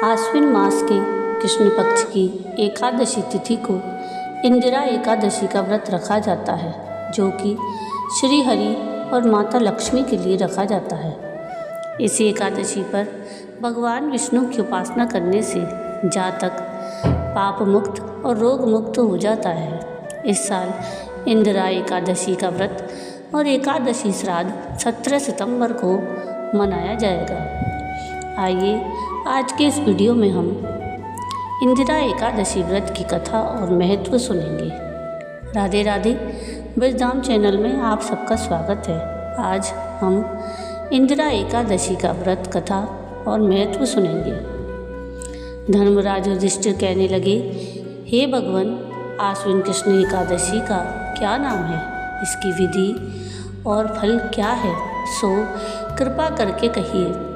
आश्विन मास के कृष्ण पक्ष की एकादशी तिथि को इंदिरा एकादशी का व्रत रखा जाता है, जो कि श्री हरि और माता लक्ष्मी के लिए रखा जाता है। इस एकादशी पर भगवान विष्णु की उपासना करने से जातक पाप मुक्त और रोग मुक्त हो जाता है। इस साल इंदिरा एकादशी का व्रत और एकादशी श्राद्ध 17 सितंबर को मनाया जाएगा। आइए आज के इस वीडियो में हम इंदिरा एकादशी व्रत की कथा और महत्व सुनेंगे। राधे राधे, ब्रजधाम चैनल में आप सबका स्वागत है। आज हम इंदिरा एकादशी का व्रत कथा और महत्व सुनेंगे। धर्मराज युधिष्ठिर कहने लगे, हे भगवान, आश्विन कृष्ण एकादशी का क्या नाम है, इसकी विधि और फल क्या है, सो कृपा करके कहिए।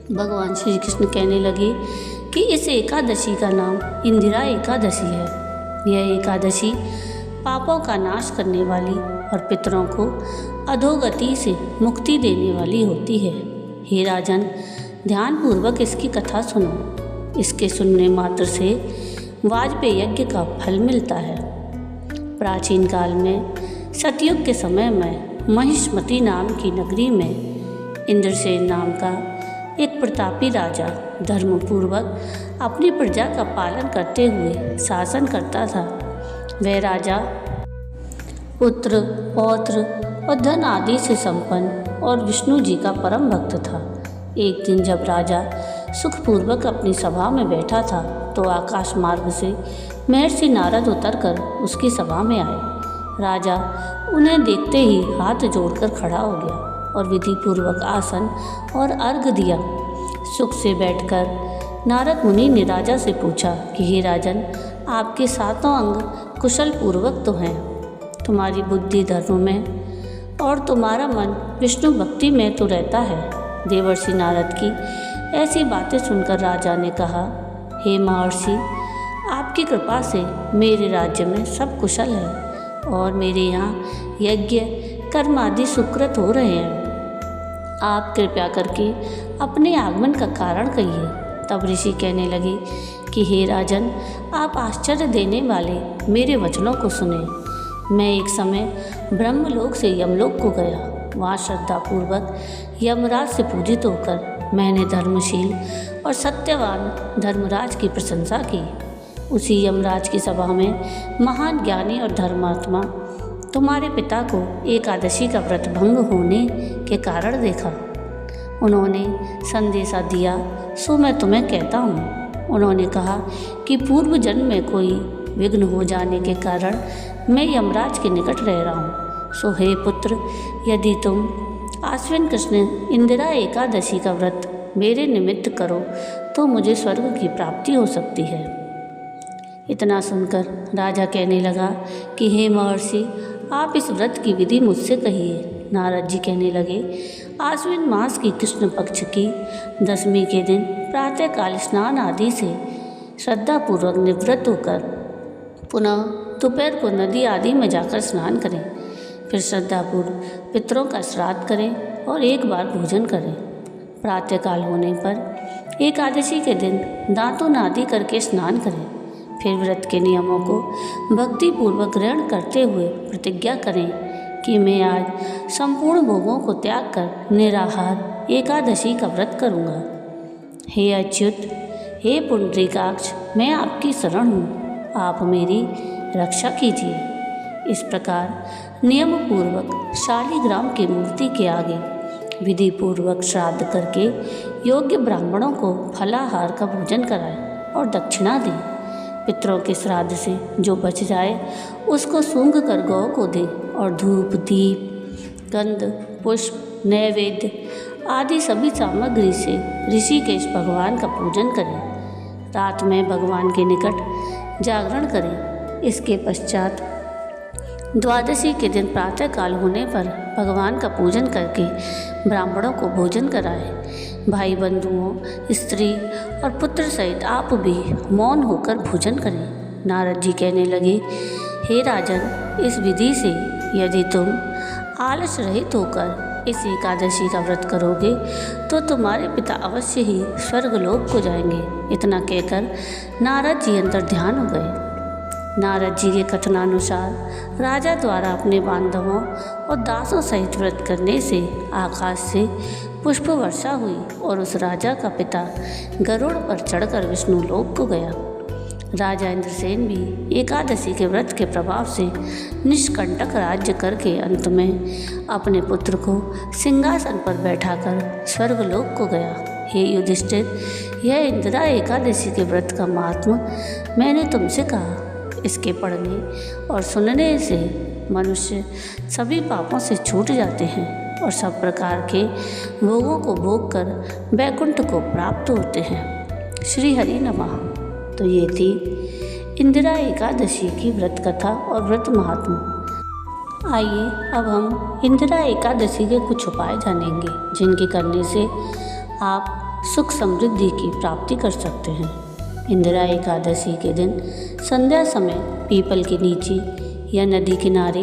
भगवान श्री कृष्ण कहने लगे कि इस एकादशी का नाम इंदिरा एकादशी है। यह एकादशी पापों का नाश करने वाली और पितरों को अधोगति से मुक्ति देने वाली होती है। हे राजन, ध्यानपूर्वक इसकी कथा सुनो। इसके सुनने मात्र से वाजपेय यज्ञ का फल मिलता है। प्राचीन काल में सतयुग के समय में महिष्मती नाम की नगरी में इंद्रसेन नाम का एक प्रतापी राजा धर्मपूर्वक अपनी प्रजा का पालन करते हुए शासन करता था। वह राजा पुत्र, पौत्र और धन आदि से संपन्न और विष्णु जी का परम भक्त था। एक दिन जब राजा सुखपूर्वक अपनी सभा में बैठा था तो आकाश मार्ग से महर्षि नारद उतरकर उसकी सभा में आए। राजा उन्हें देखते ही हाथ जोड़कर खड़ा हो गया और विधि पूर्वक आसन और अर्घ दिया। सुख से बैठकर नारद मुनि ने राजा से पूछा कि हे राजन, आपके सातों अंग कुशल पूर्वक तो हैं, तुम्हारी बुद्धि धर्म में और तुम्हारा मन विष्णु भक्ति में तो रहता है। देवर्षि नारद की ऐसी बातें सुनकर राजा ने कहा, हे महर्षि, आपकी कृपा से मेरे राज्य में सब कुशल है और मेरे यहाँ यज्ञ कर्म आदि सुकृत हो रहे हैं। आप कृपया करके अपने आगमन का कारण कहिए। तब ऋषि कहने लगे कि हे राजन, आप आश्चर्य देने वाले मेरे वचनों को सुने। मैं एक समय ब्रह्मलोक से यमलोक को गया। वहाँ श्रद्धापूर्वक यमराज से पूजित होकर मैंने धर्मशील और सत्यवान धर्मराज की प्रशंसा की। उसी यमराज की सभा में महान ज्ञानी और धर्मात्मा तुम्हारे पिता को एकादशी का व्रत भंग होने के कारण देखा। उन्होंने संदेशा दिया, सो मैं तुम्हें कहता हूँ। उन्होंने कहा कि पूर्व जन्म में कोई विघ्न हो जाने के कारण मैं यमराज के निकट रह रहा हूँ। सो हे पुत्र, यदि तुम आश्विन कृष्ण इंदिरा एकादशी का व्रत मेरे निमित्त करो तो मुझे स्वर्ग की प्राप्ति हो सकती है। इतना सुनकर राजा कहने लगा कि हे महर्षि, आप इस व्रत की विधि मुझसे कहिए। नारद जी कहने लगे, आश्विन मास की कृष्ण पक्ष की दशमी के दिन प्रातःकाल स्नान आदि से श्रद्धापूर्वक निवृत्त होकर पुनः दोपहर को नदी आदि में जाकर स्नान करें। फिर श्रद्धापूर्वक पितरों का श्राद्ध करें और एक बार भोजन करें। प्रातःकाल होने पर एकादशी के दिन दांतों आदि करके स्नान करें। फिर व्रत के नियमों को भक्तिपूर्वक ग्रहण करते हुए प्रतिज्ञा करें कि मैं आज संपूर्ण भोगों को त्याग कर निराहार एकादशी का व्रत करूँगा। हे अच्युत, हे पुंडरीकाक्ष, मैं आपकी शरण हूँ, आप मेरी रक्षा कीजिए। इस प्रकार नियम पूर्वक शालिग्राम की मूर्ति के आगे विधि पूर्वक श्राद्ध करके योग्य ब्राह्मणों को फलाहार का भोजन कराएं और दक्षिणा दें। पितरों के श्राद्ध से जो बच जाए उसको सूंघ कर गौ को दें और धूप, दीप, गंध, पुष्प, नैवेद्य आदि सभी सामग्री से ऋषिकेश भगवान का पूजन करें। रात में भगवान के निकट जागरण करें। इसके पश्चात द्वादशी के दिन प्रातःकाल होने पर भगवान का पूजन करके ब्राह्मणों को भोजन कराएं। भाई बंधुओं, स्त्री और पुत्र सहित आप भी मौन होकर भोजन करें। नारद जी कहने लगे, हे राजन, इस विधि से यदि तुम आलस रहित होकर इस एकादशी का व्रत करोगे तो तुम्हारे पिता अवश्य ही स्वर्गलोक को जाएंगे। इतना कहकर नारद जी अंतर ध्यान हो गए। नारद जी के कथनानुसार राजा द्वारा अपने बांधवों और दासों सहित व्रत करने से आकाश से पुष्प वर्षा हुई और उस राजा का पिता गरुड़ पर चढ़कर विष्णु लोक को गया। राजा इंद्रसेन भी एकादशी के व्रत के प्रभाव से निष्कंटक राज्य करके अंत में अपने पुत्र को सिंहासन पर बैठाकर स्वर्गलोक को गया। हे युधिष्ठिर, यह इंदिरा एकादशी के व्रत का महात्म मैंने तुमसे कहा। इसके पढ़ने और सुनने से मनुष्य सभी पापों से छूट जाते हैं और सब प्रकार के भोगों को भोग कर वैकुंठ को प्राप्त होते हैं। श्री हरि नमः। तो ये थी इंदिरा एकादशी की व्रत कथा और व्रत महात्मा। आइए अब हम इंदिरा एकादशी के कुछ उपाय जानेंगे जिनके करने से आप सुख समृद्धि की प्राप्ति कर सकते हैं। इंदिरा एकादशी के दिन संध्या समय पीपल के नीचे या नदी किनारे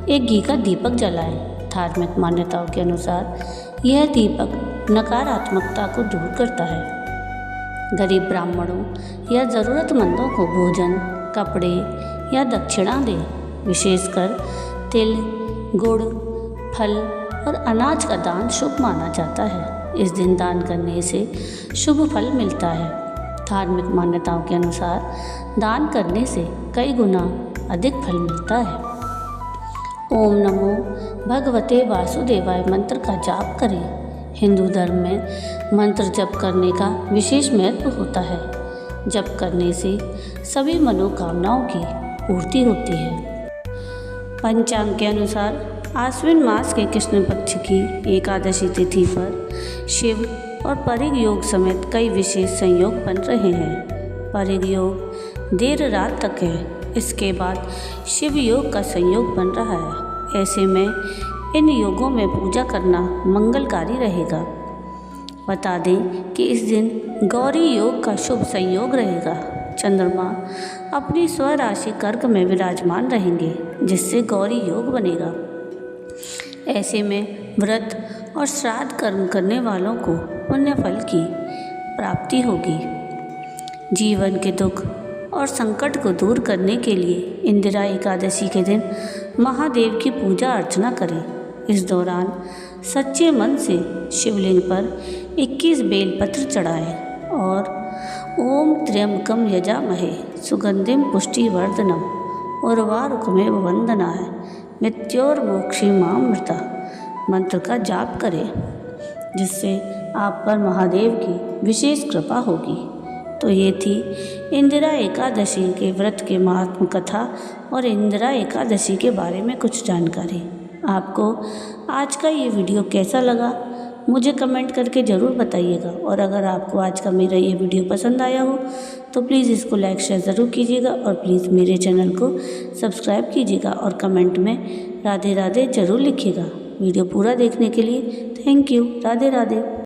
एक घी का दीपक जलाएं। धार्मिक मान्यताओं के अनुसार यह दीपक नकारात्मकता को दूर करता है। गरीब ब्राह्मणों या ज़रूरतमंदों को भोजन, कपड़े या दक्षिणा दें। विशेषकर तिल, गुड़, फल और अनाज का दान शुभ माना जाता है। इस दिन दान करने से शुभ फल मिलता है। धार्मिक मान्यताओं के अनुसार दान करने से कई गुना अधिक फल मिलता है। ओम नमो भगवते वासुदेवाय मंत्र का जाप करें। हिंदू धर्म में मंत्र जप करने का विशेष महत्व होता है। जप करने से सभी मनोकामनाओं की पूर्ति होती है। पंचांग के अनुसार आश्विन मास के कृष्ण पक्ष की एकादशी तिथि पर शिव और परिग योग समेत कई विशेष संयोग बन रहे हैं। परिग योग देर रात तक है, इसके बाद शिव योग का संयोग बन रहा है। ऐसे में इन योगों में पूजा करना मंगलकारी रहेगा। बता दें कि इस दिन गौरी योग का शुभ संयोग रहेगा। चंद्रमा अपनी स्वराशि कर्क में विराजमान रहेंगे, जिससे गौरी योग बनेगा। ऐसे में व्रत और श्राद्ध कर्म करने वालों को पुण्य फल की प्राप्ति होगी। जीवन के दुख और संकट को दूर करने के लिए इंदिरा एकादशी के दिन महादेव की पूजा अर्चना करें। इस दौरान सच्चे मन से शिवलिंग पर 21 बेलपत्र चढ़ाएं और ओम त्र्यंबकम यजामहे सुगंधिम पुष्टिवर्धनम उर्वारुकमेव वंदनाय मृत्योर्मोक्षीमामृता मंत्र का जाप करें, जिससे आप पर महादेव की विशेष कृपा होगी। तो ये थी इंदिरा एकादशी के व्रत के महात्म कथा और इंदिरा एकादशी के बारे में कुछ जानकारी। आपको आज का ये वीडियो कैसा लगा मुझे कमेंट करके ज़रूर बताइएगा। और अगर आपको आज का मेरा ये वीडियो पसंद आया हो तो प्लीज़ इसको लाइक शेयर ज़रूर कीजिएगा और प्लीज़ मेरे चैनल को सब्सक्राइब कीजिएगा और कमेंट में राधे राधे ज़रूर लिखिएगा। वीडियो पूरा देखने के लिए थैंक यू। राधे राधे।